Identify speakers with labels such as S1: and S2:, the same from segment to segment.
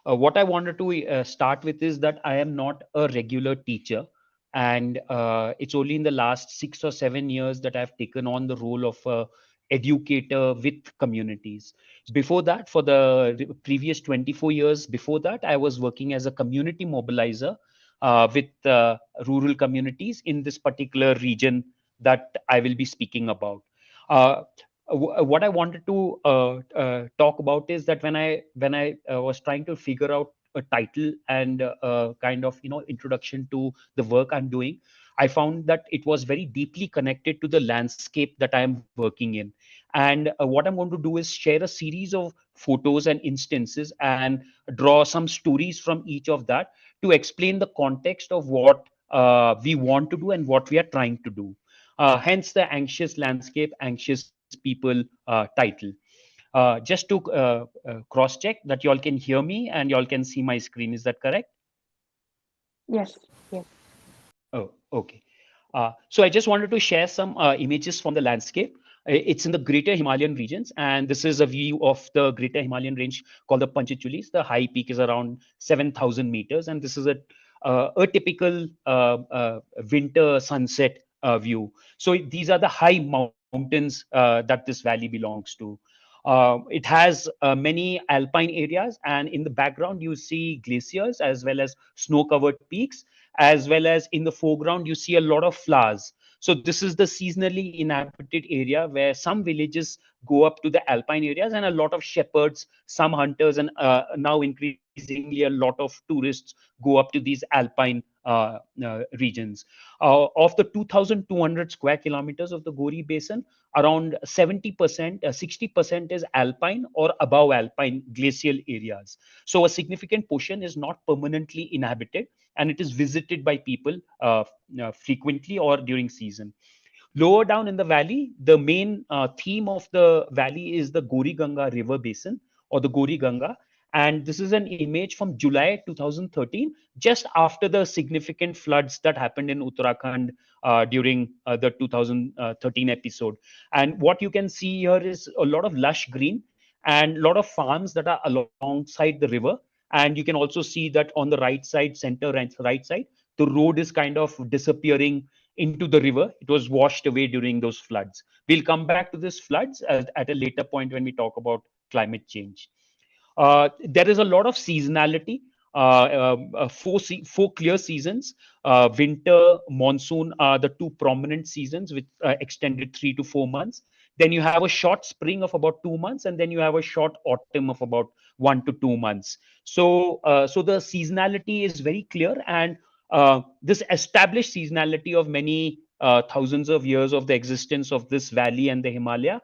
S1: What I wanted to start with is that I am not a regular teacher, and it's only in the last 6 or 7 years that I've taken on the role of a educator with communities. Before that, for the previous 24 years before that, I was working as a community mobilizer with rural communities in this particular region that I will be speaking about. Uh, what I wanted to talk about is that when I was trying to figure out a title and kind of introduction to the work I'm doing, I found that it was very deeply connected to the landscape that I am working in. And what I'm going to do is share a series of photos and instances and draw some stories from each of that to explain the context of what we want to do and what we are trying to do. Hence the anxious landscape, anxious people title. Just to cross check that y'all can hear me and y'all can see my screen. Is that correct?
S2: Yes, yes.
S1: Oh, okay. So I just wanted to share some images from the landscape. It's in the greater Himalayan regions, and this is a view of the greater Himalayan range called the Panchchulis. The high peak is around 7,000 meters, and this is a typical winter sunset view. So these are the high mountains that this valley belongs to. It has many alpine areas, and in the background you see glaciers as well as snow-covered peaks, as well as in the foreground you see a lot of flowers. So this is the seasonally inhabited area where some villages go up to the alpine areas, and a lot of shepherds, some hunters, and now increasingly a lot of tourists go up to these alpine regions. Of the 2,200 square kilometers of the Gori Basin, around 70%, 60% is alpine or above alpine glacial areas. So a significant portion is not permanently inhabited, and it is visited by people frequently or during season. Lower down in the valley, the main theme of the valley is the Gori Ganga river basin or the Gori Ganga. And this is an image from July 2013, just after the significant floods that happened in Uttarakhand during the 2013 episode. And what you can see here is a lot of lush green and a lot of farms that are alongside the river. And you can also see that on the right side, center and right side, the road is kind of disappearing into the river. It was washed away during those floods. We'll come back to this floods at a later point when we talk about climate change. There is a lot of seasonality. Four clear seasons. Winter, monsoon are the two prominent seasons, with extended 3 to 4 months. Then you have a short spring of about 2 months, and then you have a short autumn of about 1 to 2 months. So the seasonality is very clear, and this established seasonality of many thousands of years of the existence of this valley and the Himalaya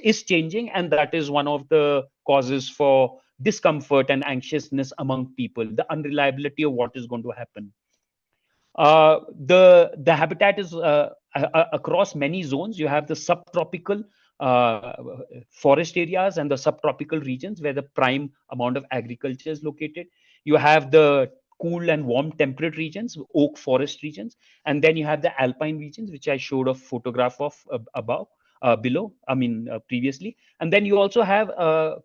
S1: is changing, and that is one of the causes for discomfort and anxiousness among people, the unreliability of what is going to happen. The habitat is across many zones. You have the subtropical uh, forest areas and the subtropical regions where the prime amount of agriculture is located. You have the cool and warm temperate regions, oak forest regions, and then you have the alpine regions, which I showed a photograph of above. Below, I mean, previously. And then you also have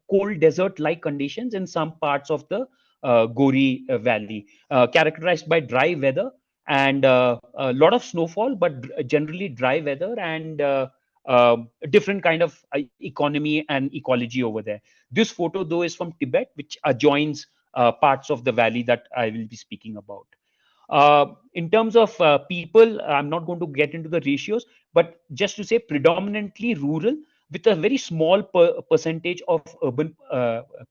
S1: cold desert like conditions in some parts of the Gori Valley, characterized by dry weather and a lot of snowfall, but generally dry weather and a different kind of economy and ecology over there. This photo, though, is from Tibet, which adjoins parts of the valley that I will be speaking about. In terms of people, I'm not going to get into the ratios, but just to say predominantly rural with a very small percentage of urban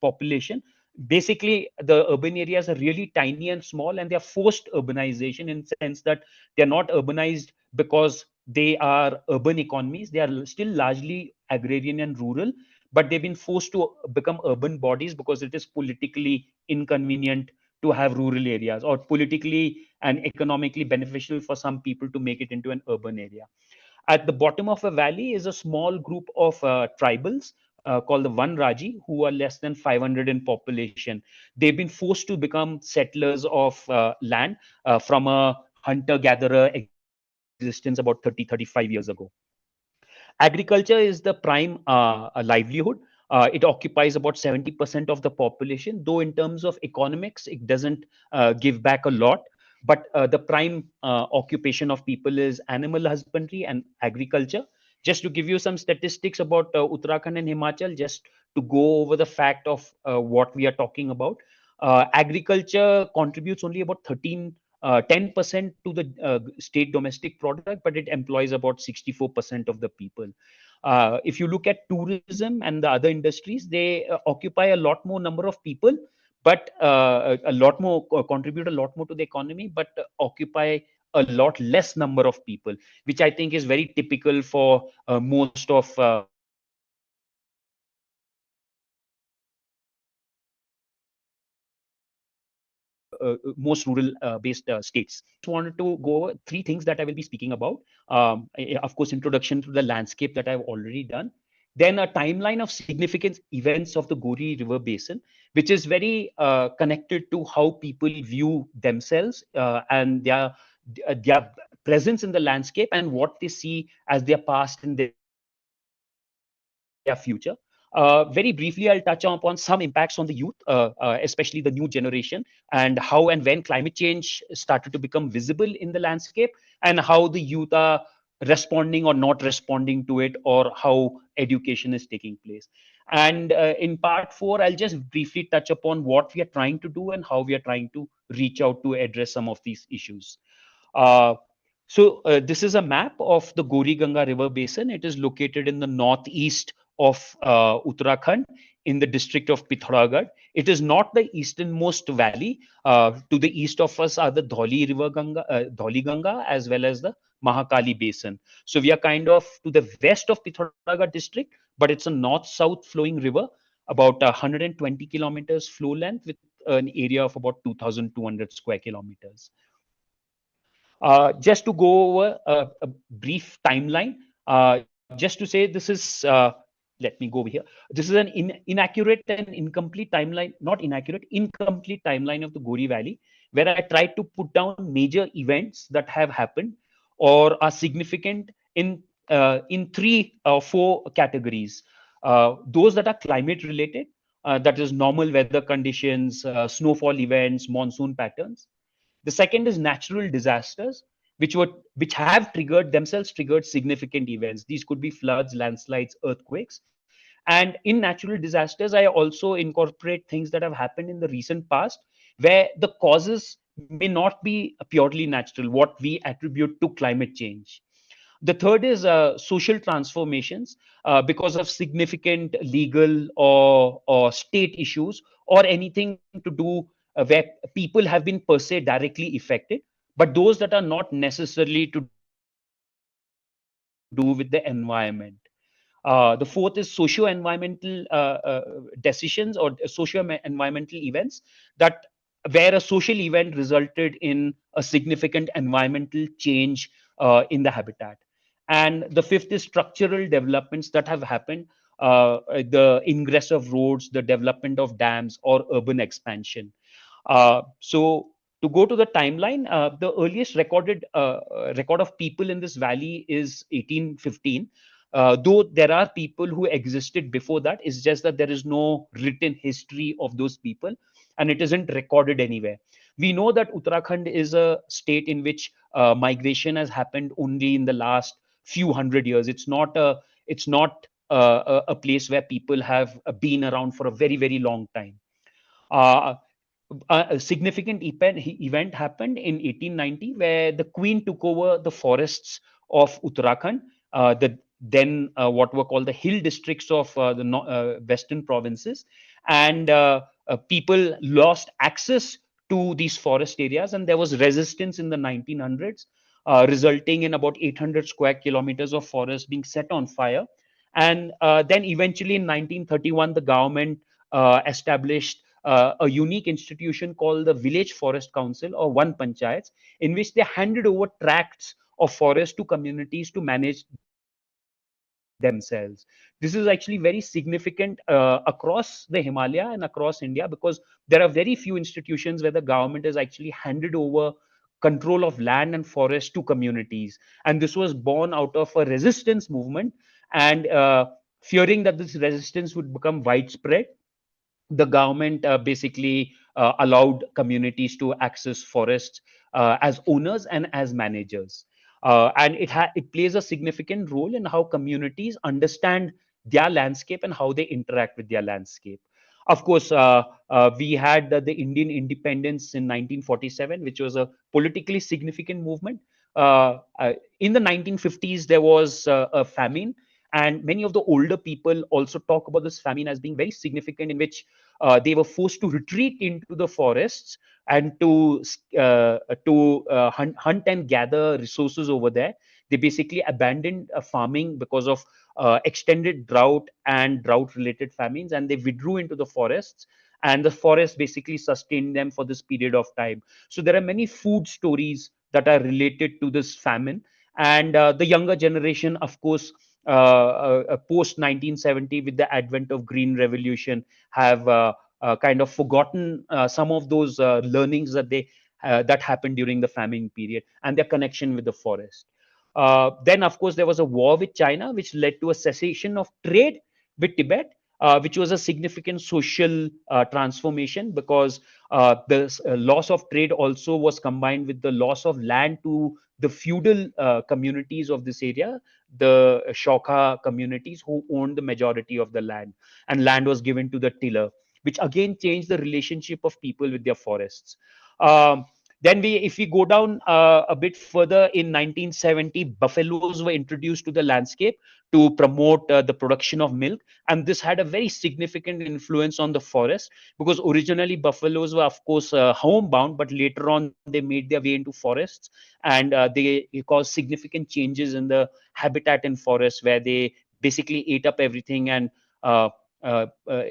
S1: population. Basically, the urban areas are really tiny and small, and they are forced urbanization in the sense that they are not urbanized because they are urban economies. They are still largely agrarian and rural, but they've been forced to become urban bodies because it is politically inconvenient to have rural areas, or politically and economically beneficial for some people to make it into an urban area. At the bottom of a valley is a small group of tribals called the Vanraji, who are less than 500 in population. They've been forced to become settlers of land from a hunter-gatherer existence about 30-35 years ago. Agriculture is the prime livelihood. It occupies about 70% of the population, though in terms of economics, it doesn't give back a lot. But the prime occupation of people is animal husbandry and agriculture. Just to give you some statistics about Uttarakhand and Himachal, just to go over the fact of what we are talking about. Agriculture contributes only about 10% to the state domestic product, but it employs about 64% of the people. If you look at tourism and the other industries, they occupy a lot more number of people, but a lot more contribute a lot more to the economy, but occupy a lot less number of people, which I think is very typical for most of most rural based states. Wanted to go over three things that I will be speaking about. Of course, introduction to the landscape that I've already done. Then a timeline of significant events of the Gori River Basin, which is very connected to how people view themselves and their presence in the landscape and what they see as their past and their future. Very briefly, I'll touch upon some impacts on the youth, especially the new generation, and how and when climate change started to become visible in the landscape, and how the youth are responding or not responding to it, or how education is taking place. And in part 4, I'll just briefly touch upon what we are trying to do and how we are trying to reach out to address some of these issues. Uh, this is a map of the Gori Ganga River Basin. It is located in the northeast of Uttarakhand in the district of Pithoragarh. It is not the easternmost valley. To the east of us are the Dholi Ganga, as well as the Mahakali Basin. So we are kind of to the west of Pithoragarh district, but it's a north-south flowing river, about 120 kilometers flow length with an area of about 2,200 square kilometers. Just to go over a brief timeline, just to say this is, let me go over here. This is an inaccurate and incomplete timeline, not inaccurate, incomplete timeline of the Gori Valley, where I tried to put down major events that have happened or are significant in three or four categories. Those that are climate related, that is normal weather conditions, snowfall events, monsoon patterns. The second is natural disasters, which have triggered significant events. These could be floods, landslides, earthquakes. And in natural disasters, I also incorporate things that have happened in the recent past, where the causes may not be purely natural, what we attribute to climate change. The third is social transformations because of significant legal or state issues or anything to do where people have been per se directly affected, but those that are not necessarily to do with the environment. The fourth is socio-environmental decisions or socio-environmental events that where a social event resulted in a significant environmental change in the habitat. And the fifth is structural developments that have happened, the ingress of roads, the development of dams, or urban expansion. So to go to the timeline, the earliest record of people in this valley is 1815. Though there are people who existed before that, it's just that there is no written history of those people, and it isn't recorded anywhere. We know that Uttarakhand is a state in which migration has happened only in the last few hundred years. It's not a place where people have been around for a very very long time. Uh, a significant event happened in 1890 where the Queen took over the forests of Uttarakhand, the then what were called the hill districts of the western provinces, and people lost access to these forest areas, and there was resistance in the 1900s, resulting in about 800 square kilometers of forest being set on fire. And then eventually in 1931, the government established a unique institution called the Village Forest Council or One Panchayats, in which they handed over tracts of forest to communities to manage themselves. This is actually very significant across the Himalaya and across India, because there are very few institutions where the government has actually handed over control of land and forest to communities. And this was born out of a resistance movement and Fearing that this resistance would become widespread, the government basically allowed communities to access forests as owners and as managers. And it plays a significant role in how communities understand their landscape and how they interact with their landscape. Of course, we had the Indian independence in 1947, which was a politically significant movement. In the 1950s, there was a famine, and many of the older people also talk about this famine as being very significant, in which they were forced to retreat into the forests and to hunt and gather resources over there. They basically abandoned farming because of extended drought and drought related famines, and they withdrew into the forests, and the forest basically sustained them for this period of time. So there are many food stories that are related to this famine. And the younger generation, of course, post 1970, with the advent of green revolution, have kind of forgotten some of those learnings that happened during the famine period and their connection with the forest. Then, of course, there was a war with China, which led to a cessation of trade with Tibet, which was a significant social transformation, because the loss of trade also was combined with the loss of land to the feudal communities of this area, the Shokha communities who owned the majority of the land, and land was given to the tiller, which again changed the relationship of people with their forests. Um, if we go down a bit further, in 1970, buffaloes were introduced to the landscape to promote the production of milk, and this had a very significant influence on the forest, because originally buffaloes were, of course, homebound, but later on they made their way into forests, and they caused significant changes in the habitat in forests, where they basically ate up everything, and uh, uh, uh,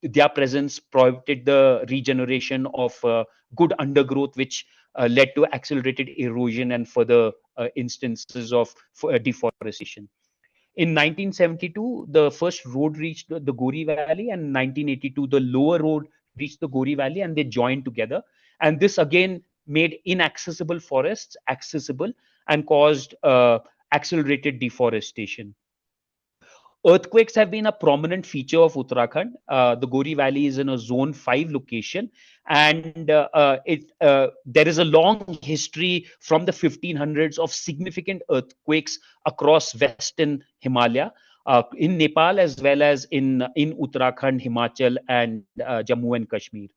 S1: their presence prohibited the regeneration of good undergrowth, which led to accelerated erosion and further instances of deforestation. In 1972, the first road reached the Gori Valley, and 1982, the lower road reached the Gori Valley, and they joined together. And this again made inaccessible forests accessible and caused accelerated deforestation. Earthquakes have been a prominent feature of Uttarakhand. The Gori Valley is in a zone 5 location, and there is a long history from the 1500s of significant earthquakes across Western Himalaya, in Nepal as well as in Uttarakhand, Himachal, and Jammu and Kashmir.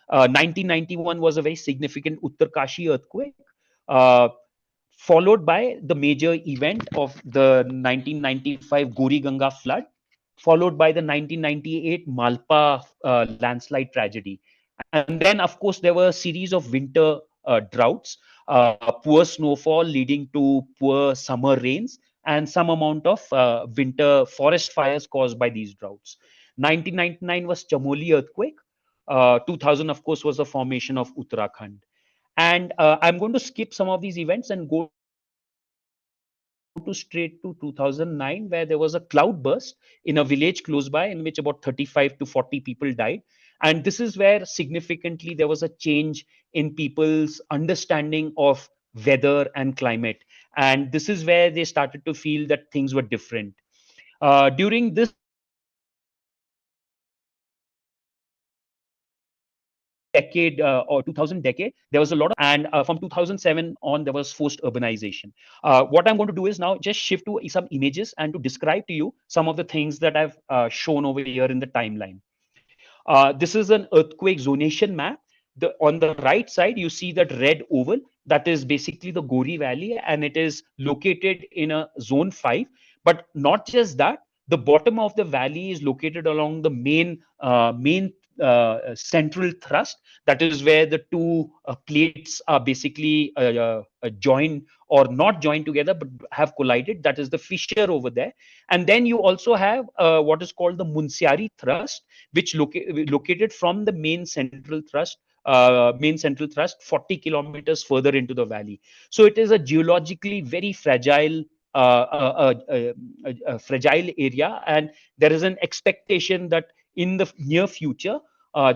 S1: 1991 was a very significant Uttarkashi earthquake. Uh, Followed by the major event of the 1995 Gori Ganga flood, followed by the 1998 Malpa landslide tragedy. And then, of course, there were a series of winter droughts, poor snowfall leading to poor summer rains, and some amount of winter forest fires caused by these droughts. 1999 was Chamoli earthquake. 2000, of course, was the formation of Uttarakhand. And I'm going to skip some of these events and go to straight to 2009, where there was a cloud burst in a village close by, in which about 35 to 40 people died. And this is where significantly there was a change in people's understanding of weather and climate. And this is where they started to feel that things were different. During this decade or 2000 decade, there was a lot of, and from 2007 on, there was forced urbanization. What I'm going to do is now just shift to some images and to describe to you some of the things that I've shown over here in the timeline. This is an earthquake zonation map. On the right side, you see that red oval. That is basically the Gori Valley, and it is located in a zone 5. But not just that, the bottom of the valley is located along the main central thrust. That is where the two plates are basically joined, or not joined together, but have collided. That is the fissure over there. And then you also have what is called the Munsiari thrust, which located from the main central thrust 40 kilometers further into the valley. So it is a geologically very fragile area, and there is an expectation that in the near future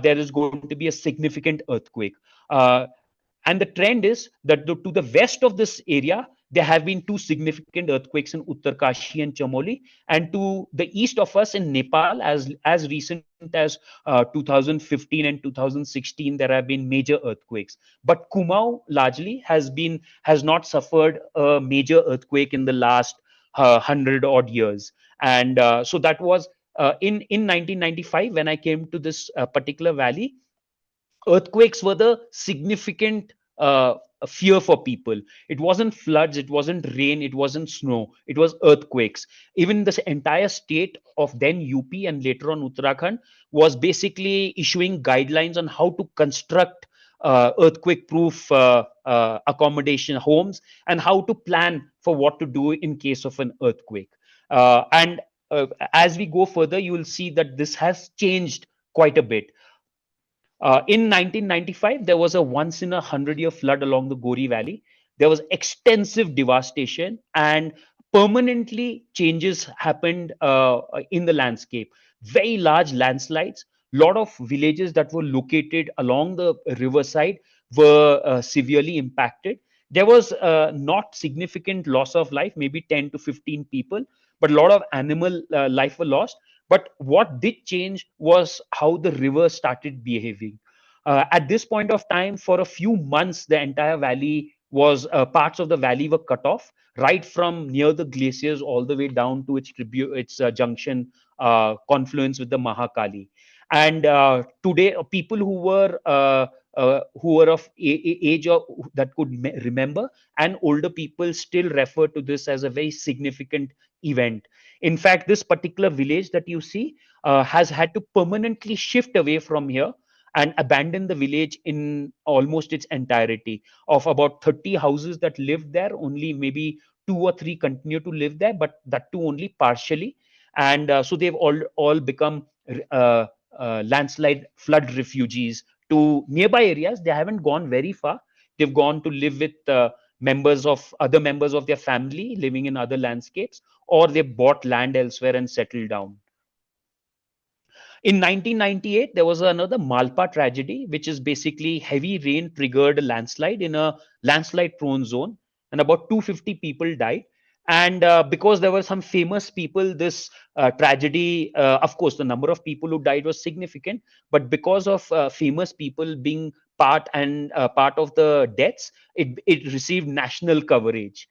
S1: there is going to be a significant earthquake. And the trend is that to the west of this area, there have been two significant earthquakes in Uttarkashi and Chamoli, and to the east of us in Nepal, as recent as 2015 and 2016, there have been major earthquakes. But Kumaon largely has not suffered a major earthquake in the last 100 odd years, and so that was in 1995 when I came to this particular valley. Earthquakes were the significant fear for people. It wasn't floods, it wasn't rain, it wasn't snow, it was earthquakes. Even this entire state of then UP and later on Uttarakhand was basically issuing guidelines on how to construct earthquake proof accommodation homes, and how to plan for what to do in case of an earthquake. And as we go further, you will see that this has changed quite a bit. In 1995, there was a once in a 100-year flood along the Gori Valley. There was extensive devastation, and permanently changes happened in the landscape. Very large landslides. A lot of villages that were located along the riverside were severely impacted. There was not significant loss of life, maybe 10 to 15 people, but a lot of animal life were lost. But what did change was how the river started behaving. At this point of time, for a few months, the entire valley was parts of the valley were cut off, right from near the glaciers all the way down to its junction confluence with the Mahakali. And today, people who were of age of, that could remember, and older people still refer to this as a very significant event. In fact, this particular village that you see has had to permanently shift away from here and abandon the village in almost its entirety. Of about 30 houses that lived there, only maybe two or three continue to live there, but that too only partially. And so they've all become uh, landslide flood refugees to nearby areas. They haven't gone very far. They've gone to live with other members of their family living in other landscapes, or they bought land elsewhere and settled down. In 1998, there was another Malpa tragedy, which is basically heavy rain triggered a landslide in a landslide prone zone, and about 250 people died. And because there were some famous people, this tragedy, of course, the number of people who died was significant, but because of famous people being part of the deaths, it received national coverage.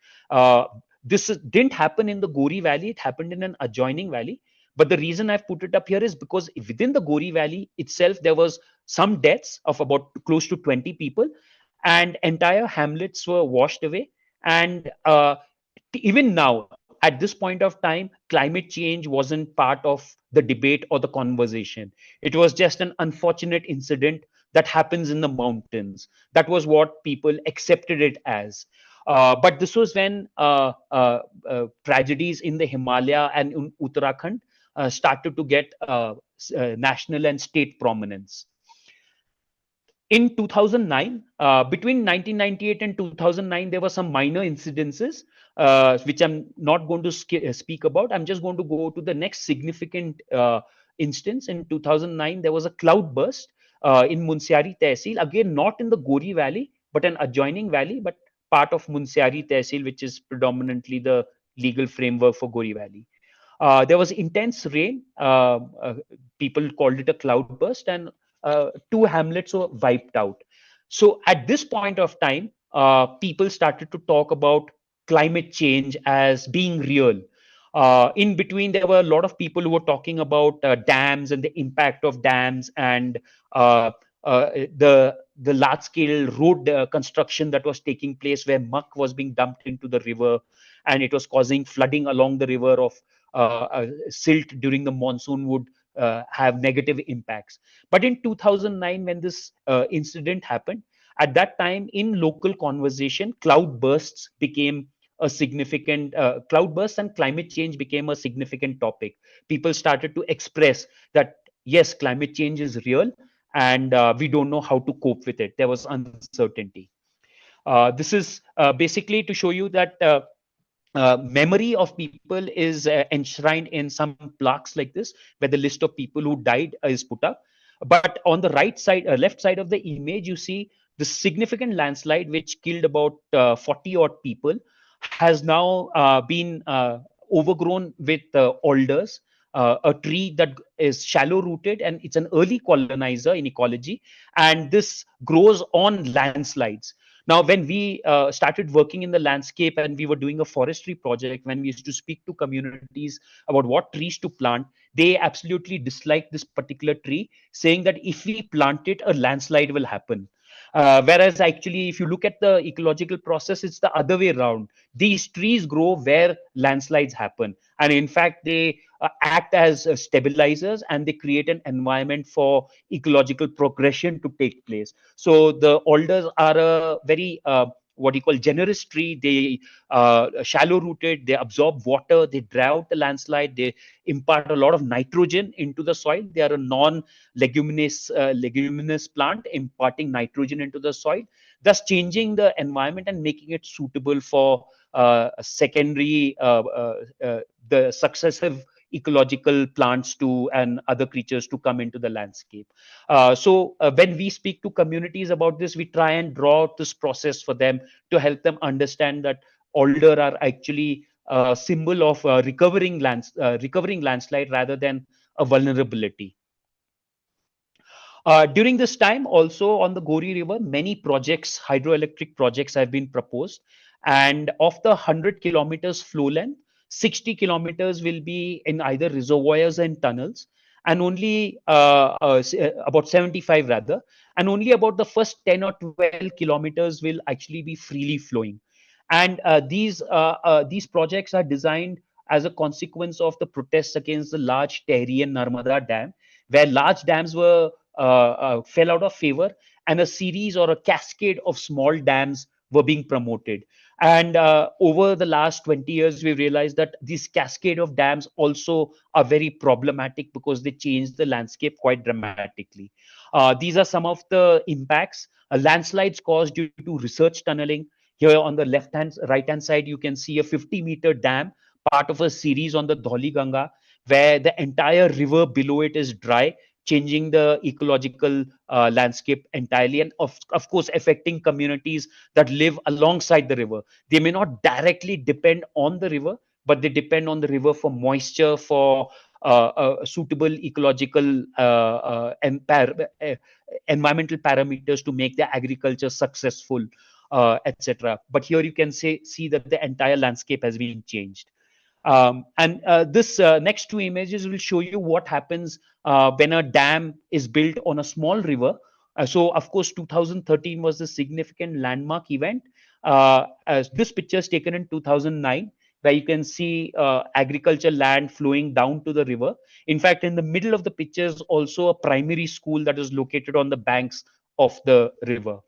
S1: This didn't happen in the Gori Valley, it happened in an adjoining valley. But the reason I've put it up here is because within the Gori Valley itself, there was some deaths of about close to 20 people, and entire hamlets were washed away. And even now, at this point of time, climate change wasn't part of the debate or the conversation. It was just an unfortunate incident that happens in the mountains. That was what people accepted it as. But this was when tragedies in the Himalaya and in Uttarakhand started to get national and state prominence. In 2009, between 1998 and 2009, there were some minor incidences, which I'm not going to speak about. I'm just going to go to the next significant instance. In 2009, there was a cloud burst in Munsiari Tehsil, again, not in the Gori Valley, but an adjoining valley, but part of Munsiari Tehsil, which is predominantly the legal framework for Gori Valley. There was intense rain. People called it a cloudburst, and two hamlets were wiped out. So at this point of time, people started to talk about climate change as being real. In between, there were a lot of people who were talking about dams and the impact of dams, and uh, the large scale road construction that was taking place, where muck was being dumped into the river, and it was causing flooding along the river of silt during the monsoon would have negative impacts. But in 2009, when this incident happened, at that time in local conversation, cloud bursts and climate change became a significant topic. People started to express that yes, climate change is real, and we don't know how to cope with it. There was uncertainty. This is basically to show you that memory of people is enshrined in some plaques like this, where the list of people who died is put up. But on the left side of the image, you see the significant landslide which killed about 40 odd people. has now been overgrown with alders, a tree that is shallow rooted, and it's an early colonizer in ecology, and this grows on landslides. Now, when we started working in the landscape and we were doing a forestry project, when we used to speak to communities about what trees to plant, they absolutely disliked this particular tree, saying that if we plant it, a landslide will happen. Whereas actually, if you look at the ecological process, it's the other way around. These trees grow where landslides happen. And in fact, they act as stabilizers, and they create an environment for ecological progression to take place. So the alders are a very what you call generous tree. They shallow rooted, they absorb water, they dry out the landslide, they impart a lot of nitrogen into the soil. They are a leguminous plant, imparting nitrogen into the soil, thus changing the environment and making it suitable for secondary the successive ecological plants to and other creatures to come into the landscape. So when we speak to communities about this, we try and draw out this process for them to help them understand that alder are actually a symbol of recovering landslide rather than a vulnerability. During this time, also on the Gori River, many projects, hydroelectric projects, have been proposed. And of the 100 kilometers flow length, 60 kilometers will be in either reservoirs and tunnels, and only about 75 rather, and only about the first 10 or 12 kilometers will actually be freely flowing. And these projects are designed as a consequence of the protests against the large Tehri and Narmada Dam, where large dams were fell out of favor, and a series or a cascade of small dams were being promoted. And over the last 20 years, we realized that this cascade of dams also are very problematic because they change the landscape quite dramatically. These are some of the impacts. Landslides caused due to research tunneling. Here on the right hand side, you can see a 50-meter dam, part of a series on the Dholi Ganga, where the entire river below it is dry, changing the ecological landscape entirely, and of course affecting communities that live alongside the river. They may not directly depend on the river, but they depend on the river for moisture, for suitable ecological environmental parameters to make their agriculture successful, etc. But here you can see that the entire landscape has been changed. And this next two images will show you what happens when a dam is built on a small river. So, of course, 2013 was a significant landmark event. As this picture is taken in 2009, where you can see agriculture land flowing down to the river. In fact, in the middle of the picture is also a primary school that is located on the banks of the river.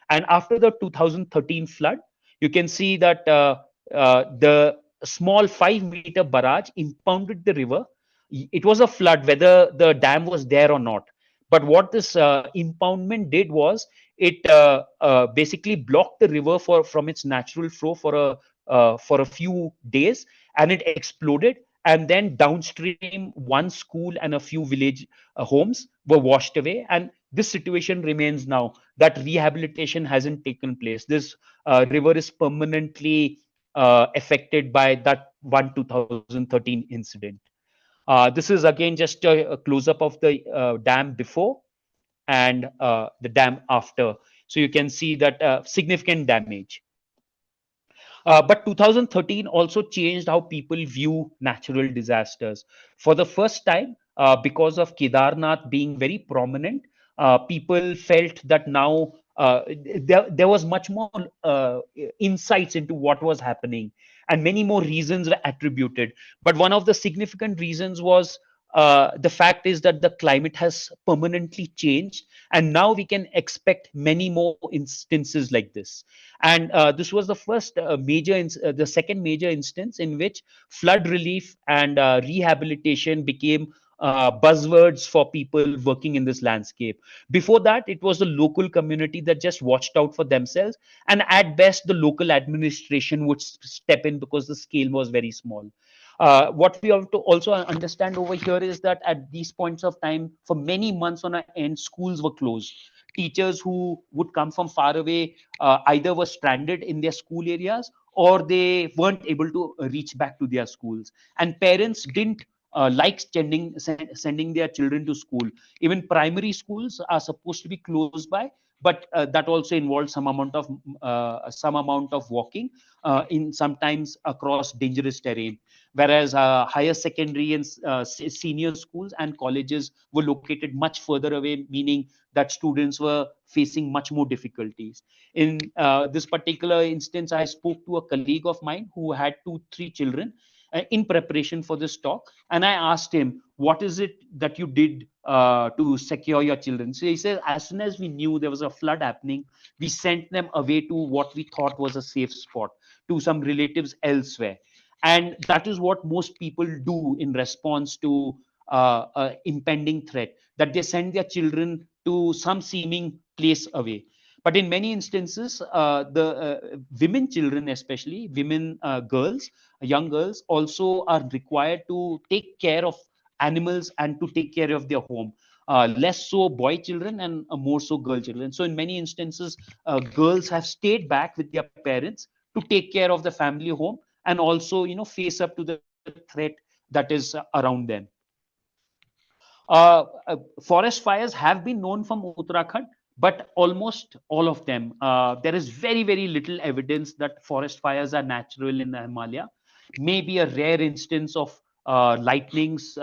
S1: And after the 2013 flood, you can see that the small 5-meter barrage impounded the river. It was a flood, whether the dam was there or not. But what this impoundment did was it basically blocked the river from its natural flow for a few days, and it exploded. And then downstream, one school and a few village homes were washed away. And this situation remains now, that rehabilitation hasn't taken place. This river is permanently affected by that one 2013 incident. This is again just a close up of the dam before and the dam after. So you can see that significant damage. But 2013 also changed how people view natural disasters. For the first time, because of Kedarnath being very prominent, people felt that now there was much more insights into what was happening, and many more reasons were attributed. But one of the significant reasons was the fact is that the climate has permanently changed, and now we can expect many more instances like this. And this was the first the second major instance in which flood relief and rehabilitation became buzzwords for people working in this landscape. Before that, it was the local community that just watched out for themselves, and at best, the local administration would step in because the scale was very small. What we have to also understand over here is that at these points of time, for many months on end, schools were closed. Teachers who would come from far away either were stranded in their school areas, or they weren't able to reach back to their schools. And parents didn't like sending their children to school. Even primary schools are supposed to be close by, but that also involves some amount of walking in sometimes across dangerous terrain. Whereas higher secondary and senior schools and colleges were located much further away, meaning that students were facing much more difficulties. In this particular instance, I spoke to a colleague of mine who had 2, 3 children in preparation for this talk, and I asked him, "What is it that you did to secure your children?" So he said, "As soon as we knew there was a flood happening, we sent them away to what we thought was a safe spot, to some relatives elsewhere." And that is what most people do in response to impending threat, that they send their children to some seeming place away. But in many instances, the women children, especially women girls, young girls, also are required to take care of animals and to take care of their home. Less so boy children, and more so girl children. So in many instances, girls have stayed back with their parents to take care of the family home, and also face up to the threat that is around them. Forest fires have been known from Uttarakhand, but almost all of them, there is very little evidence that forest fires are natural in the Himalaya. Maybe a rare instance of lightnings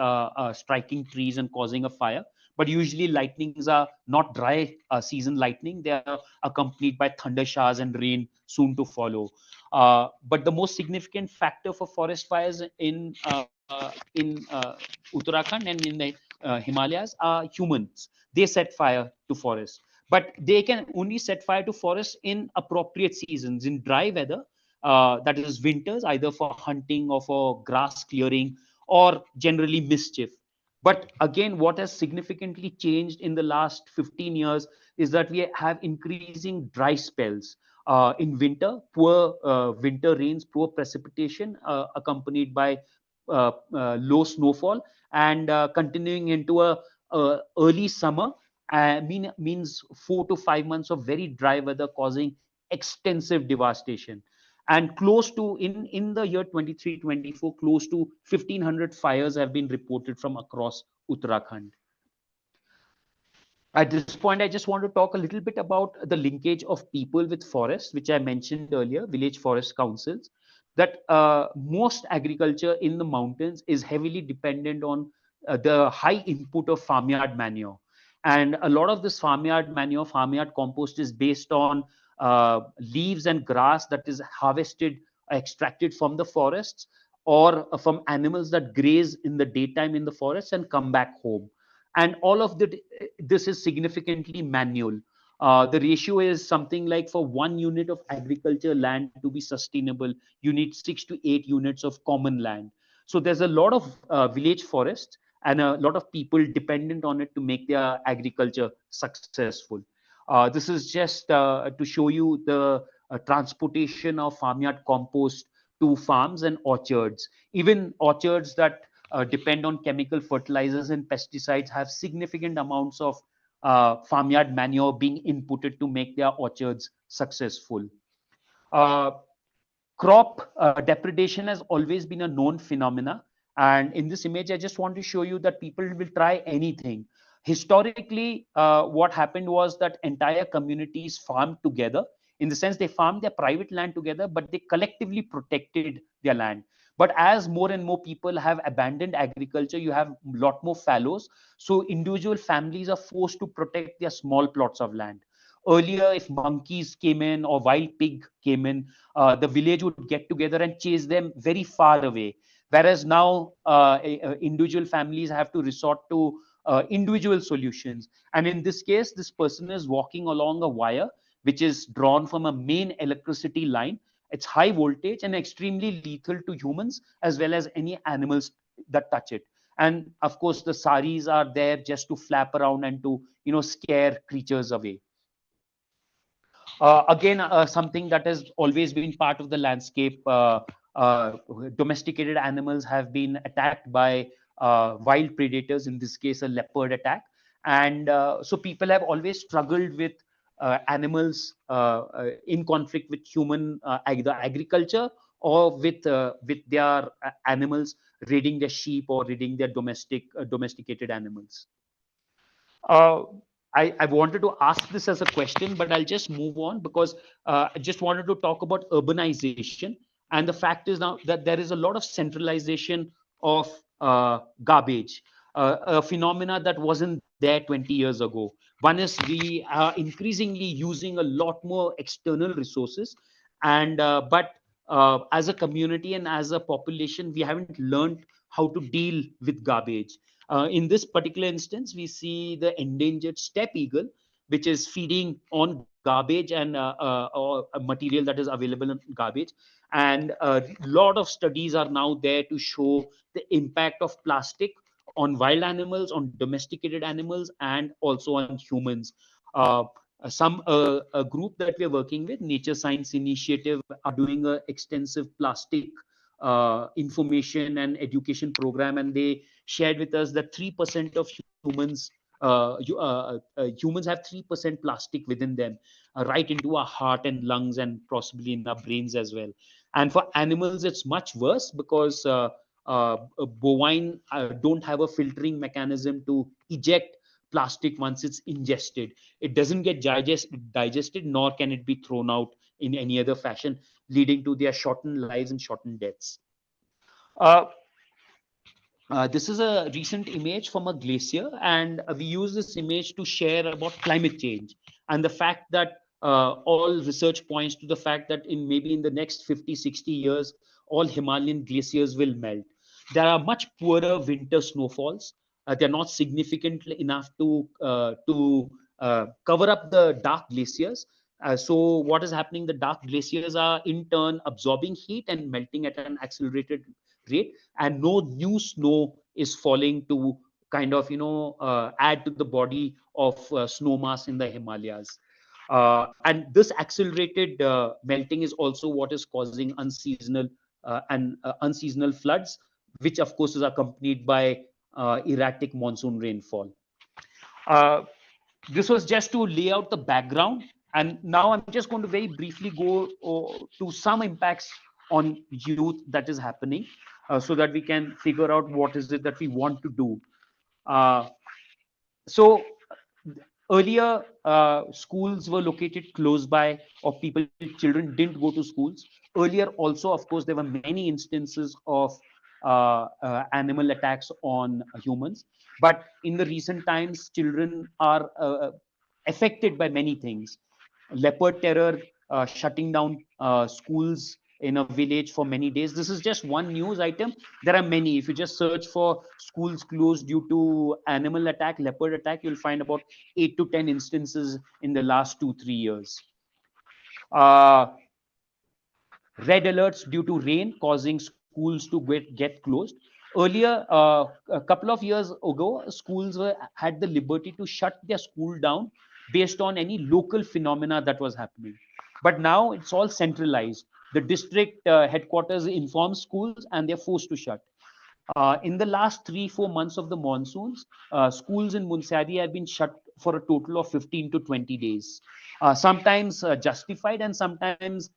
S1: striking trees and causing a fire, but usually lightnings are not dry season lightning. They are accompanied by thunder showers and rain soon to follow. But the most significant factor for forest fires in Uttarakhand and in the Himalayas are humans. They set fire to forests, but they can only set fire to forests in appropriate seasons. In dry weather, that is winters, either for hunting or for grass clearing or generally mischief. But again, what has significantly changed in the last 15 years is that we have increasing dry spells. In winter, poor winter rains, poor precipitation, accompanied by low snowfall, and continuing into a early summer means 4 to 5 months of very dry weather, causing extensive devastation. And close to in the year 23-24, close to 1,500 fires have been reported from across Uttarakhand. At this point, I just want to talk a little bit about the linkage of people with forests, which I mentioned earlier, village forest councils. That most agriculture in the mountains is heavily dependent on the high input of farmyard manure. And a lot of this farmyard manure, farmyard compost, is based on leaves and grass that is harvested, extracted from the forests, or from animals that graze in the daytime in the forests and come back home. And all of this is significantly manual. The ratio is something like, for 1 unit of agriculture land to be sustainable, you need 6 to 8 units of common land. So there's a lot of village forests and a lot of people dependent on it to make their agriculture successful. This is just to show you the transportation of farmyard compost to farms and orchards. Even orchards that depend on chemical fertilizers and pesticides have significant amounts of farmyard manure being inputted to make their orchards successful. Uh, Crop depredation has always been a known phenomena. And in this image, I just want to show you that people will try anything. Historically, what happened was that entire communities farmed together. In the sense, they farmed their private land together, but they collectively protected their land. But as more and more people have abandoned agriculture, you have a lot more fallows. So individual families are forced to protect their small plots of land. Earlier, if monkeys came in or wild pig came in, the village would get together and chase them very far away. Whereas now, individual families have to resort to individual solutions. And in this case, this person is walking along a wire which is drawn from a main electricity line. It's high voltage and extremely lethal to humans as well as any animals that touch it. And of course, the saris are there just to flap around and to scare creatures away. Again, something that has always been part of the landscape. Uh, Domesticated animals have been attacked by wild predators, in this case, a leopard attack. And so people have always struggled with animals in conflict with human either agriculture or with their animals raiding their sheep or raiding their domesticated animals. uh, I wanted to ask this as a question, but I'll just move on because I just wanted to talk about urbanization. And the fact is now that there is a lot of centralization of garbage, a phenomena that wasn't there 20 years ago. One is we are increasingly using a lot more external resources, and but as a community and as a population, we haven't learned how to deal with garbage. In this particular instance, we see the endangered steppe eagle, which is feeding on garbage and or a material that is available in garbage. And a lot of studies are now there to show the impact of plastic on wild animals, on domesticated animals, and also on humans. Uh, a group that we're working with, Nature Science Initiative, are doing an extensive plastic information and education program, and they shared with us that 3% of humans have 3% plastic within them, right into our heart and lungs and possibly in our brains as well. And for animals, it's much worse because bovine don't have a filtering mechanism to eject plastic once it's ingested. It doesn't get digested, nor can it be thrown out in any other fashion, leading to their shortened lives and shortened deaths. Uh, this is a recent image from a glacier, and we use this image to share about climate change and the fact that all research points to the fact that in maybe in the next 50, 60 years, all Himalayan glaciers will melt. There are much poorer winter snowfalls. They're not significant enough to cover up the dark glaciers. So what is happening? The dark glaciers are in turn absorbing heat and melting at an accelerated rate, and no new snow is falling to kind of add to the body of snow mass in the Himalayas. And this accelerated melting is also what is causing unseasonal floods, which of course is accompanied by erratic monsoon rainfall. Uh, this was just to lay out the background, and now I'm just going to very briefly go to some impacts on youth that is happening, so that we can figure out what is it that we want to do. uh, so earlier, schools were located close by, or children didn't go to schools. Earlier also, of course, there were many instances of animal attacks on humans, but in the recent times children are affected by many things. Leopard terror shutting down schools in a village for many days. This is just one news item. There are many. If you just search for schools closed due to animal attack, leopard attack, you'll find about 8 to 10 instances in the last 2, 3 years. Uh, Red alerts due to rain causing schools to get closed. Earlier, a couple of years ago, schools had the liberty to shut their school down based on any local phenomena that was happening. But now it's all centralized. The district headquarters informs schools and they're forced to shut. In the last 3, 4 months of the monsoons, schools in Munsari have been shut for a total of 15 to 20 days. Sometimes justified, and sometimes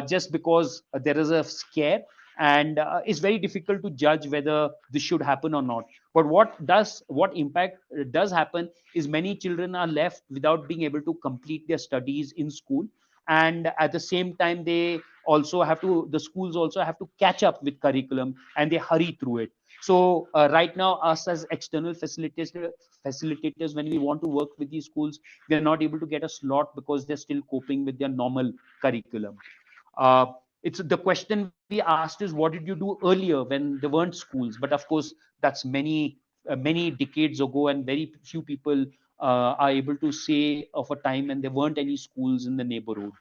S1: just because there is a scare, and it's very difficult to judge whether this should happen or not. But what impact does happen is many children are left without being able to complete their studies in school, and at the same time the schools also have to catch up with curriculum, and they hurry through it. So right now, us as external facilitators, when we want to work with these schools, we are not able to get a slot because they're still coping with their normal curriculum. uh, it's the question we asked is, what did you do earlier when there weren't schools? But of course, that's many decades ago, and very few people are able to say of a time when there weren't any schools in the neighborhood.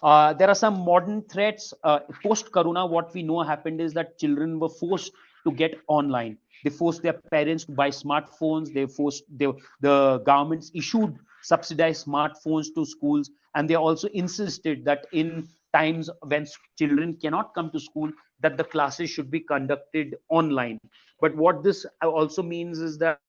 S1: There are some modern threats. Post Corona, what we know happened is that children were forced to get online. They forced their parents to buy smartphones. The governments issued subsidized smartphones to schools, and they also insisted that in times when children cannot come to school, that the classes should be conducted online. But what this also means is that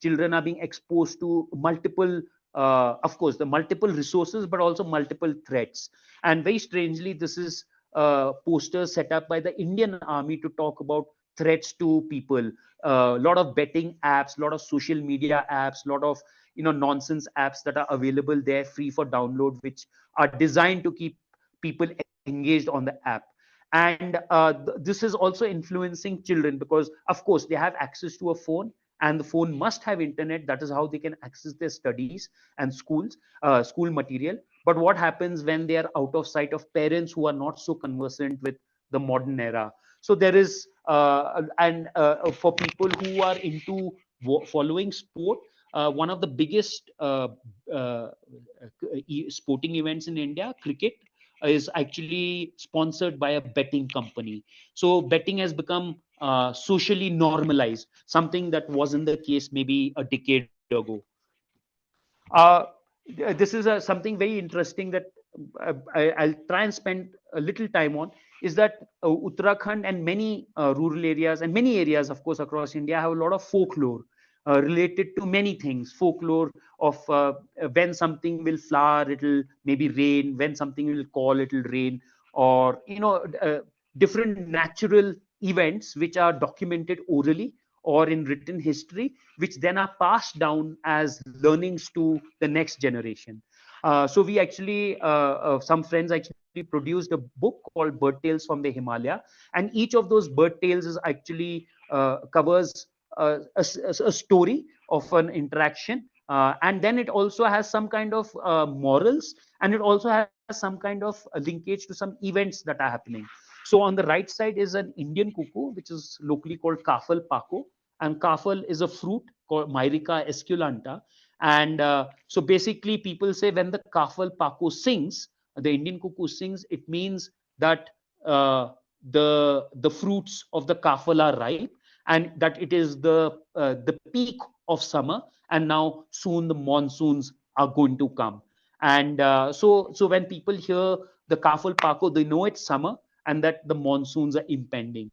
S1: children are being exposed to multiple of course, the multiple resources, but also multiple threats. And very strangely, this is posters set up by the Indian Army to talk about threats to people. A lot of betting apps, a lot of social media apps, a lot of nonsense apps that are available there, free for download, which are designed to keep people engaged on the app. And this is also influencing children because, of course, they have access to a phone, and the phone must have internet. That is how they can access their studies and school material. But what happens when they are out of sight of parents who are not so conversant with the modern era? So there is and for people who are into following sport, one of the biggest uh, sporting events in India, cricket, is actually sponsored by a betting company. So betting has become socially normalized, something that wasn't the case maybe a decade ago. Uh, this is something very interesting that I'll try and spend a little time on, is that Uttarakhand and many rural areas and many areas, of course, across India have a lot of folklore related to many things. Folklore of when something will flower, it'll maybe rain. When something will call, it'll rain. Or, different natural events which are documented orally or in written history, which then are passed down as learnings to the next generation. So we actually, some friends actually produced a book called Bird Tales from the Himalaya, and each of those bird tales is actually covers a story of an interaction, and then it also has some kind of morals, and it also has some kind of linkage to some events that are happening. So on the right side is an Indian cuckoo, which is locally called Kafal Paco, and kafal is a fruit called Myrica esculenta. And so basically, people say when the kafal paco sings, the Indian cuckoo sings, it means that uh, the fruits of the kafal are ripe, and that it is the peak of summer, and now soon the monsoons are going to come. And so when people hear the kafal paco, they know it's summer and that the monsoons are impending.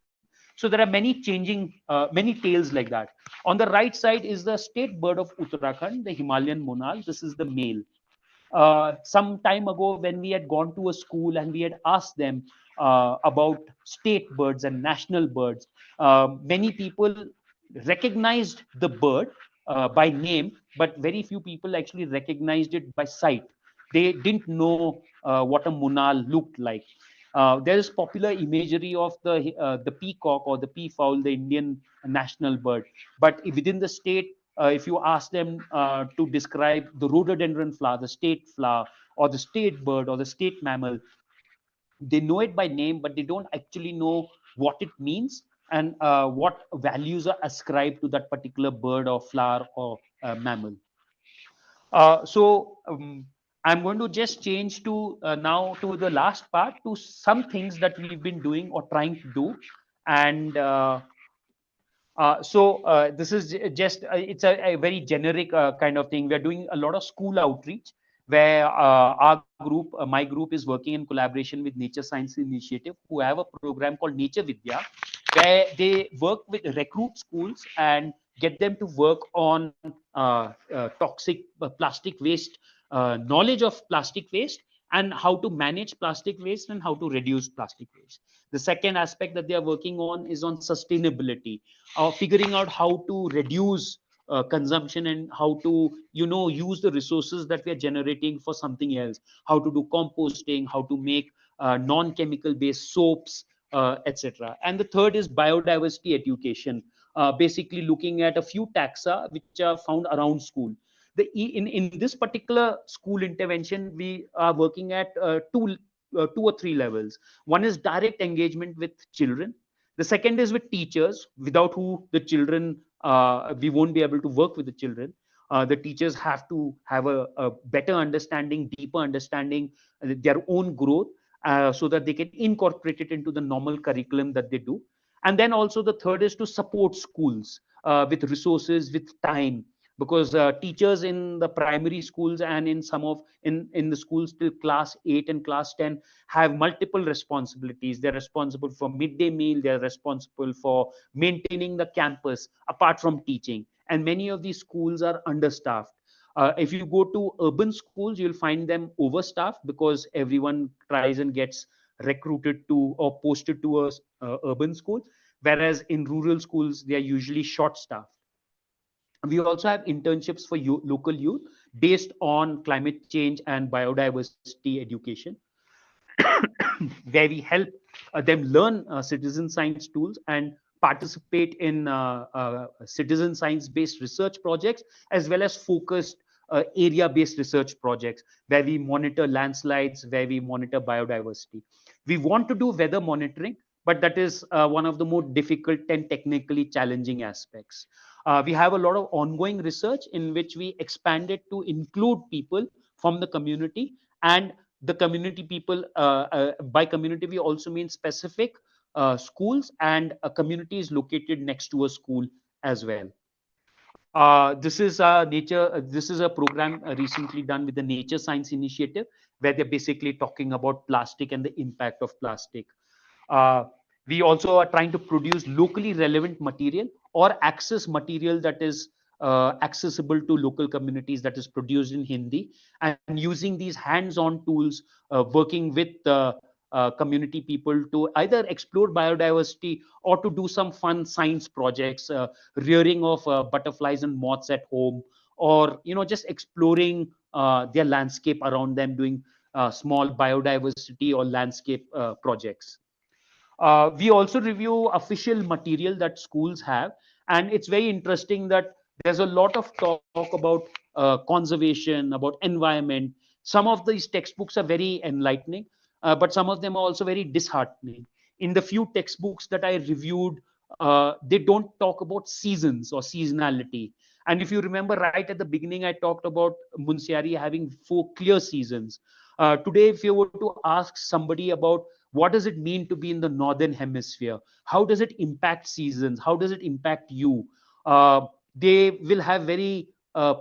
S1: So there are many changing, many tales like that. On the right side is the state bird of Uttarakhand, the Himalayan monal. This is the male. Some time ago, when we had gone to a school and we had asked them about state birds and national birds, many people recognized the bird by name, but very few people actually recognized it by sight. They didn't know what a monal looked like. There is popular imagery of the peacock or the peafowl, the Indian national bird, but within the state, if you ask them to describe the rhododendron flower, the state flower, or the state bird, or the state mammal, they know it by name, but they don't actually know what it means and what values are ascribed to that particular bird or flower or mammal. So I'm going to just change to now to the last part, to some things that we've been doing or trying to do. And this is just it's a very generic kind of thing. We are doing a lot of school outreach where our group, my group, is working in collaboration with Nature Science Initiative, who have a program called Nature Vidya, where they work with recruit schools and get them to work on toxic plastic waste, knowledge of plastic waste, and how to manage plastic waste and how to reduce plastic waste. The second aspect that they are working on is on sustainability, figuring out how to reduce consumption and how to use the resources that we are generating for something else, how to do composting, how to make non-chemical based soaps, etc. And the third is biodiversity education, basically looking at a few taxa which are found around school. In this particular school intervention, we are working at two or three levels. One is direct engagement with children. The second is with teachers, without who the children, we won't be able to work with the children. The teachers have to have a better understanding, deeper understanding, their own growth, so that they can incorporate it into the normal curriculum that they do. And then also the third is to support schools with resources, with time, because teachers in the primary schools and in some of in the schools till class 8 and class 10 have multiple responsibilities. They're responsible for midday meal, they're responsible for maintaining the campus apart from teaching, and many of these schools are understaffed. If you go to urban schools, you'll find them overstaffed because everyone tries and gets recruited to or posted to a urban school, whereas in rural schools they are usually short staffed. We also have internships for local youth based on climate change and biodiversity education, where we help them learn citizen science tools and participate in citizen science based research projects, as well as focused area based research projects where we monitor landslides, where we monitor biodiversity. We want to do weather monitoring, but that is one of the more difficult and technically challenging aspects. We have a lot of ongoing research in which we expanded to include people from the community, and the community people, by community we also mean specific schools, and a community is located next to a school as well. This is a program recently done with the Nature Science Initiative, where they're basically talking about plastic and the impact of plastic. Uh, we also are trying to produce locally relevant material or access material that is accessible to local communities, that is produced in Hindi, and using these hands-on tools, working with community people to either explore biodiversity or to do some fun science projects, rearing of butterflies and moths at home, or just exploring their landscape around them, doing small biodiversity or landscape projects. We also review official material that schools have, and it's very interesting that there's a lot of talk about conservation, about environment. Some of these textbooks are very enlightening, but some of them are also very disheartening. In the few textbooks that I reviewed, they don't talk about seasons or seasonality. And if you remember right at the beginning, I talked about Munsiari having 4 clear seasons. Today, if you were to ask somebody about what does it mean to be in the northern hemisphere, how does it impact seasons, how does it impact you, they will have very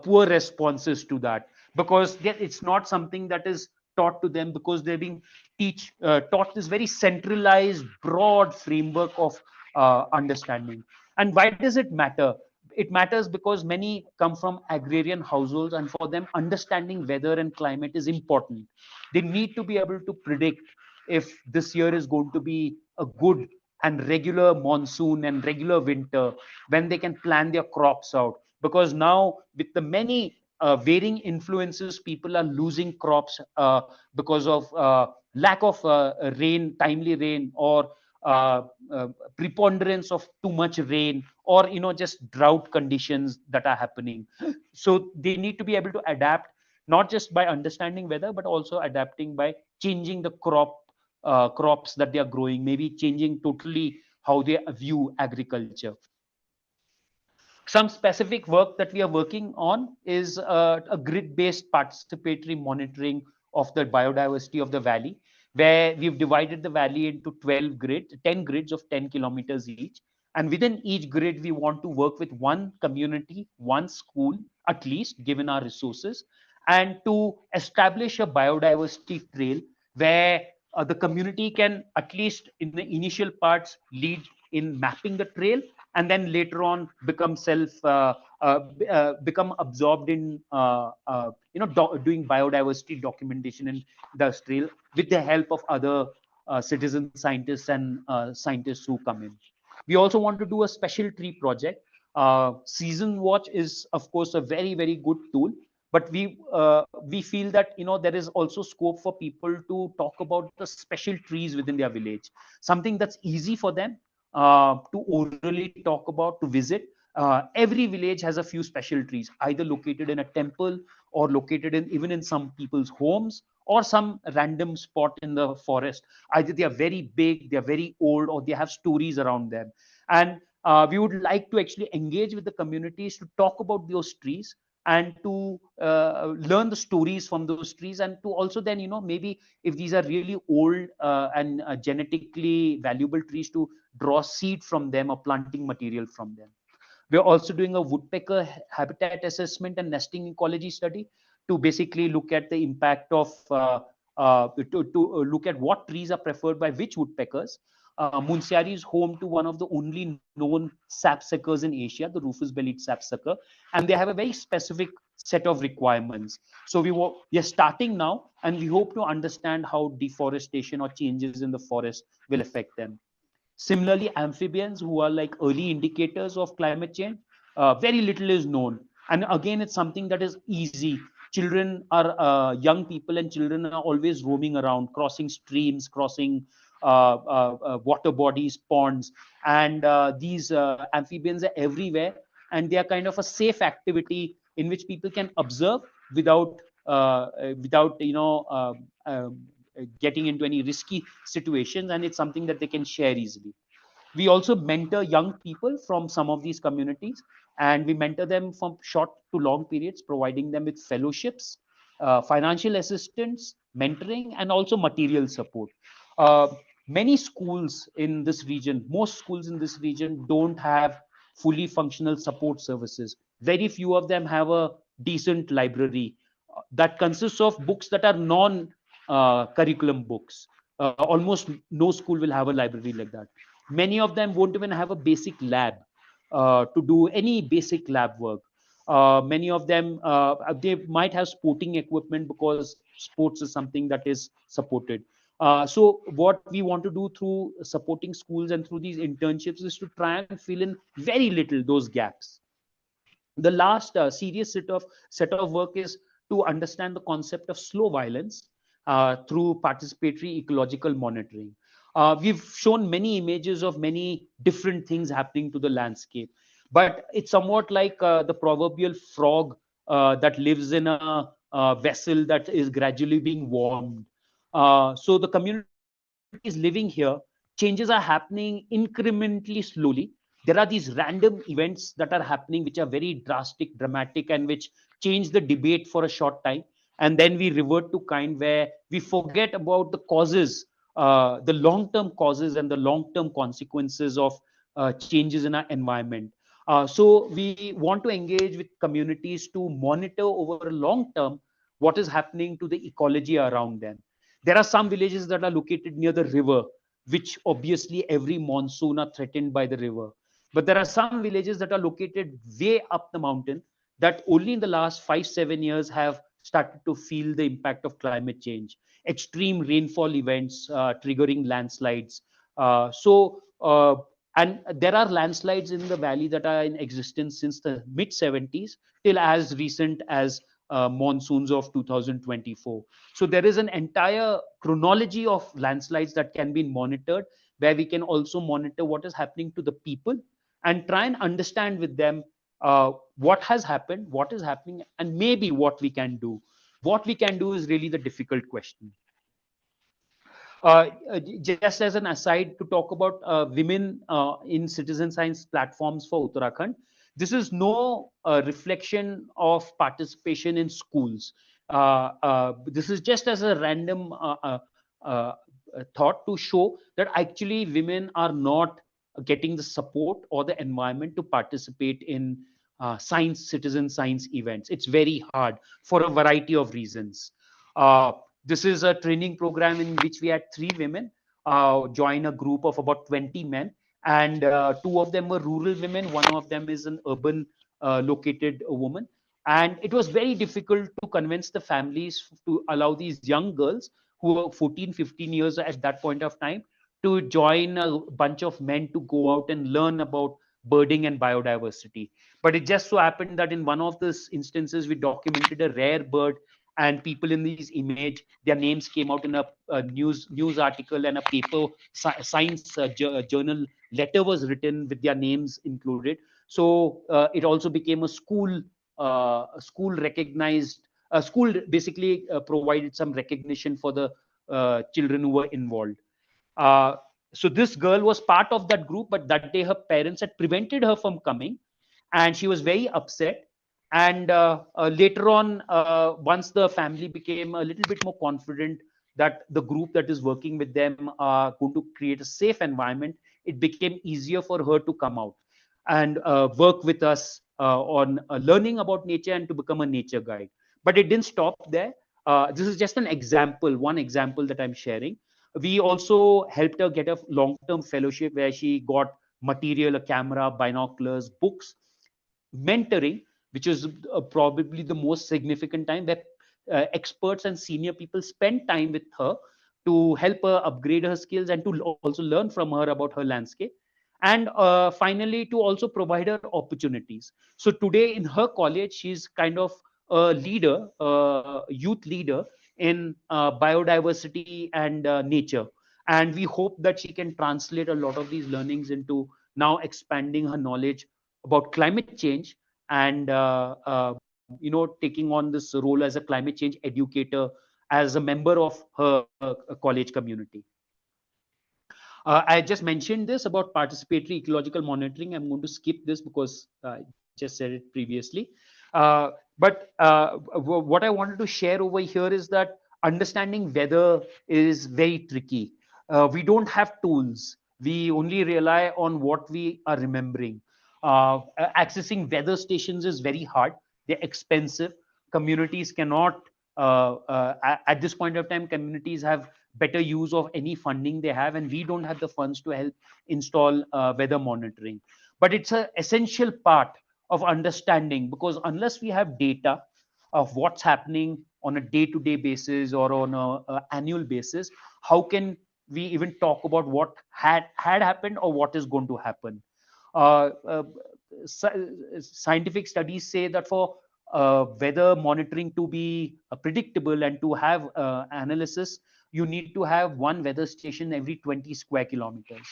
S1: poor responses to that, because it's not something that is taught to them, because they're being taught this very centralized broad framework of understanding. And why does it matter? It matters because many come from agrarian households, and for them understanding weather and climate is important. They need to be able to predict if this year is going to be a good and regular monsoon and regular winter, when they can plan their crops out. Because now, with the many varying influences, people are losing crops because of lack of rain, timely rain, or uh, uh, preponderance of too much rain, or just drought conditions that are happening. So they need to be able to adapt, not just by understanding weather, but also adapting by changing the crops that they are growing, maybe changing totally how they view agriculture. Some specific work that we are working on is a grid-based participatory monitoring of the biodiversity of the valley, where we've divided the valley into 12 grids, 10 grids of 10 kilometers each. And within each grid, we want to work with one community, one school, at least, given our resources, and to establish a biodiversity trail where the community can, at least in the initial parts, lead in mapping the trail, and then later on become absorbed in doing biodiversity documentation in the trail, with the help of other citizen scientists and scientists who come in. We also want to do a special tree project. Season watch is of course a very very good tool, but we feel that there is also scope for people to talk about the special trees within their village, something that's easy for them to orally talk about, to visit. Every village has a few special trees, either located in a temple, or located in even in some people's homes, or some random spot in the forest. Either they are very big, they are very old, or they have stories around them. And we would like to actually engage with the communities to talk about those trees, and to learn the stories from those trees, and to also then maybe if these are really old and genetically valuable trees, to draw seed from them or planting material from them. We're also doing a woodpecker habitat assessment and nesting ecology study, to basically look at the impact of to look at what trees are preferred by which woodpeckers. Munsiari is home to one of the only known sapsuckers in Asia, the rufous-bellied sapsucker, and they have a very specific set of requirements. So we are starting now, and we hope to understand how deforestation or changes in the forest will affect them. Similarly, amphibians, who are like early indicators of climate change, very little is known. And again, it's something that is easy. Children are young people, and children are always roaming around, crossing streams, crossing water bodies, ponds, and these amphibians are everywhere, and they are kind of a safe activity in which people can observe without without getting into any risky situations, and it's something that they can share easily. We also mentor young people from some of these communities, and we mentor them from short to long periods, providing them with fellowships, financial assistance, mentoring, and also material support. uh, Many schools in this region, most schools in this region don't have fully functional support services. Very few of them have a decent library that consists of books that are non curriculum books. Almost no school will have a library like that. Many of them won't even have a basic lab to do any basic lab work. Many of them, they might have sporting equipment because sports is something that is supported. So what we want to do through supporting schools and through these internships is to try and fill in very little those gaps. The last serious set of work is to understand the concept of slow violence through participatory ecological monitoring. We've shown many images of many different things happening to the landscape, but it's somewhat like the proverbial frog that lives in a vessel that is gradually being warmed. So the communities living here, changes are happening incrementally slowly. There are these random events that are happening which are very drastic, dramatic, and which change the debate for a short time, and then we revert to kind where we forget about the causes, the long term causes and the long term consequences of changes in our environment. So we want to engage with communities to monitor over a long term what is happening to the ecology around them. There are some villages that are located near the river, which obviously every monsoon are threatened by the river. But there are some villages that are located way up the mountain that only in the last 5 7 years have started to feel the impact of climate change, extreme rainfall events triggering landslides. And there are landslides in the valley that are in existence since the mid 70s till as recent as monsoons of 2024. So there is an entire chronology of landslides that can be monitored, where we can also monitor what is happening to the people and try and understand with them what has happened, what is happening, and maybe what we can do. What we can do is really the difficult question. Just as an aside, to talk about women in citizen science platforms for Uttarakhand, this is no reflection of participation in schools. This is just as a random uh, thought to show that actually women are not getting the support or the environment to participate in citizen science events. It's very hard for a variety of reasons. Uh, this is a training program in which we had 3 women join a group of about 20 men, and 2 of them were rural women. One of them is an urban located woman. And it was very difficult to convince the families to allow these young girls who were 14, 15 years at that point of time to join a bunch of men to go out and learn about birding and biodiversity. But it just so happened that in one of these instances, we documented a rare bird, and people in these image, their names came out in a news article, and a paper science journal letter was written with their names included. So it also became a school recognized a school basically provided some recognition for the children who were involved. uh, so this girl was part of that group, but that day her parents had prevented her from coming, and she was very upset. And later on, once the family became a little bit more confident that the group that is working with them are going to create a safe environment, it became easier for her to come out and work with us on learning about nature and to become a nature guide. But it didn't stop there. This is just an example, one example that I'm sharing. We also helped her get a long-term fellowship where she got material, a camera, binoculars, books, mentoring, which is probably the most significant time where experts and senior people spend time with her to help her upgrade her skills and to also learn from her about her landscape. And finally, to also provide her opportunities. So today in her college, she's kind of a leader, youth leader in biodiversity and nature. And we hope that she can translate a lot of these learnings into now expanding her knowledge about climate change and taking on this role as a climate change educator as a member of her college community. I just mentioned this about participatory ecological monitoring. I'm going to skip this because I just said it previously. But what I wanted to share over here is that understanding weather is very tricky. We don't have tools. We only rely on what we are remembering. Accessing weather stations is very hard. They're expensive. Communities cannot, at this point of time, communities have better use of any funding they have, and we don't have the funds to help install weather monitoring. But it's an essential part of understanding, because unless we have data of what's happening on a day-to-day basis or on a annual basis, how can we even talk about what had happened or what is going to happen? uh, uh, Scientific studies say that for weather monitoring to be predictable and to have analysis, you need to have one weather station every 20 square kilometers.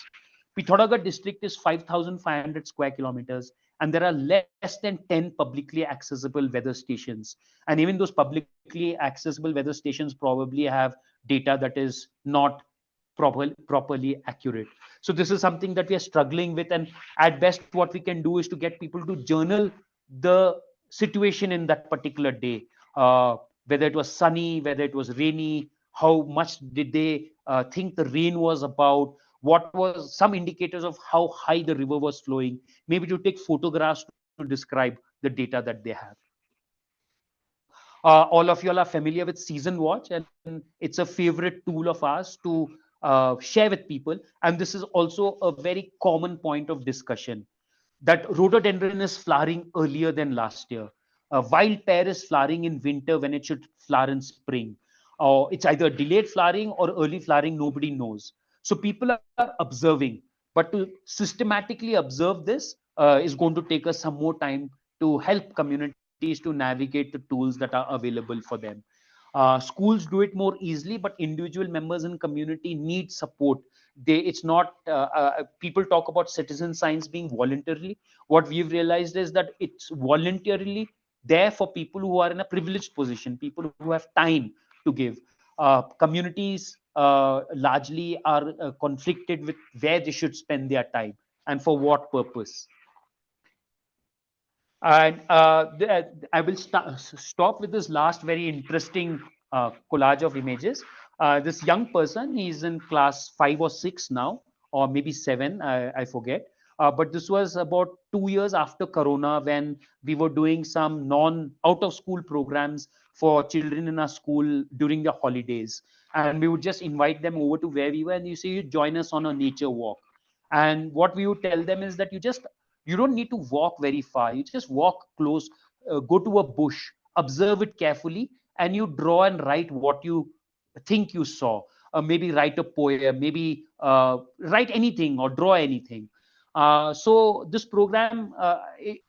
S1: Pithoragarh district is 5,500 square kilometers, and there are less than 10 publicly accessible weather stations. And even those publicly accessible weather stations probably have data that is not properly accurate. So this is something that we are struggling with, and at best what we can do is to get people to journal the situation in that particular day, whether it was sunny, whether it was rainy, how much did they think the rain was about, what was some indicators of how high the river was flowing, maybe to take photographs to describe the data that they have. All of you all are familiar with Season Watch, and it's a favorite tool of ours to share with people. And this is also a very common point of discussion, that rhododendron is flowering earlier than last year. Wild pear is flowering in winter when it should flower in spring. It's either delayed flowering or early flowering, nobody knows. So people are observing, but to systematically observe this is going to take us some more time to help communities to navigate the tools that are available for them. Schools do it more easily, but individual members in community need support. It's not people talk about citizen science being voluntarily. What we've realized is that it's voluntarily there for people who are in a privileged position, people who have time to give. Communities largely are conflicted with where they should spend their time and for what purpose. And I will stop with this last very interesting collage of images. This young person, he's in class 5 or 6 now, or maybe 7, I forget. But this was about 2 years after Corona, when we were doing some out of school programs for children in our school during the holidays. And we would just invite them over to where we were, and you say, you join us on a nature walk. And what we would tell them is that you don't need to walk very far. You just walk close, go to a bush, observe it carefully, and you draw and write what you think you saw. Maybe write a poem, maybe write anything or draw anything. So this program, it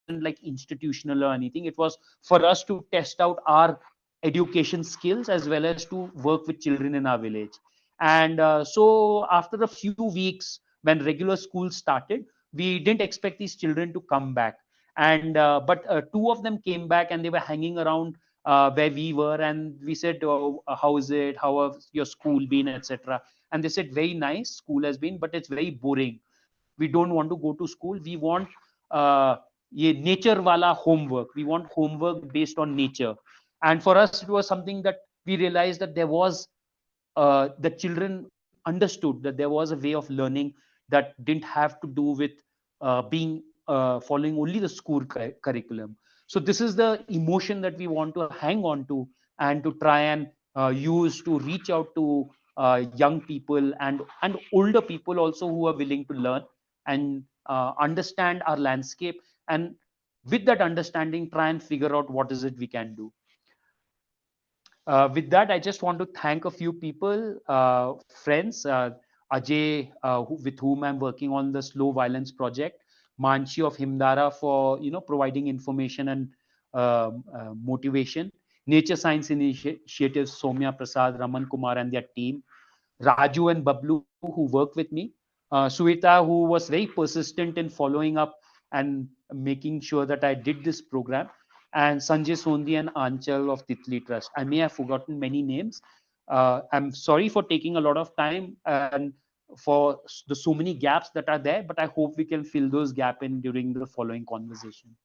S1: wasn't like institutional or anything. It was for us to test out our education skills as well as to work with children in our village. And so after a few weeks, when regular school started, we didn't expect these children to come back. And but two of them came back, and they were hanging around where we were, and we said, oh, how is it, how has your school been, etc. And they said, very nice school has been, but it's very boring. We don't want to go to school. We want uh, nature wala homework. We want homework based on nature. And for us, it was something that we realized that there was the children understood that there was a way of learning that didn't have to do with being following only the school curriculum. So this is the emotion that we want to hang on to and to try and used to reach out to young people and older people also who are willing to learn and understand our landscape, and with that understanding try and figure out what is it we can do. With that, I just want to thank a few people, friends, Ajay, with whom I'm working on the slow violence project, Manchi of Himdara for providing information and motivation, Nature Science Initiative, Somya Prasad, Raman Kumar and their team, Raju and Bablu who work with me, Suita who was very persistent in following up and making sure that I did this program, and Sanjay Sondi and Anchal of Titli Trust. I may have forgotten many names. I'm sorry for taking a lot of time and for the so many gaps that are there, but I hope we can fill those gaps in during the following conversation.